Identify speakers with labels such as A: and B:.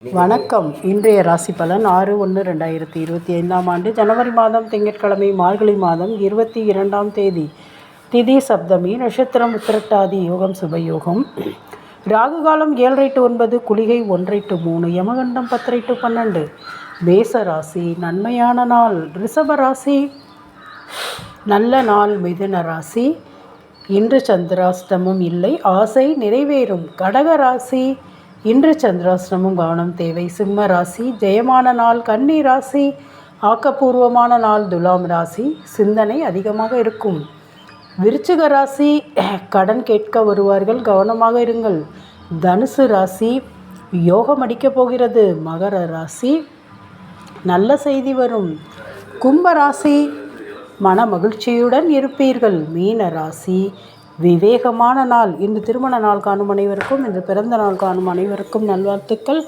A: வணக்கம். இன்றைய ராசி பலன் 6/1/2025 ஜனவரி மாதம் திங்கட்கிழமை மார்கழி மாதம் 22ஆம் தேதி. திதி சப்தமி, நட்சத்திரம் உத்திரட்டாதி, யோகம் சுபயோகம். ராகு காலம் 7:30 to 9, குளிகை 1:30 to 3, யமகண்டம் 10:30 to 12. மேச ராசி நன்மையான நாள். ரிஷப ராசி நல்ல நாள். மிதுன ராசி இன்று சந்திராஷ்டமம் இல்லை, ஆசை நிறைவேறும். கடக ராசி இன்று சந்திராஷ்டமம், கவனம் தேவை. சிம்ம ராசி ஜெயமான நாள். கன்னி ராசி ஆக்கப்பூர்வமான நாள். துலாம் ராசி சிந்தனை அதிகமாக இருக்கும். விருச்சிக ராசி கடன் கேட்க வருவார்கள், கவனமாக இருங்கள். தனுசு ராசி யோகம் அடிக்கப் போகிறது. மகர ராசி நல்ல செய்தி வரும். கும்ப ராசி மன மகிழ்ச்சியுடன் இருப்பீர்கள். மீன ராசி விவேகமான நாள். இன்று திருமண நாள் காணும் அனைவருக்கும், இன்று பிறந்த நாள் காணும் அனைவருக்கும் நல்வாழ்த்துக்கள்.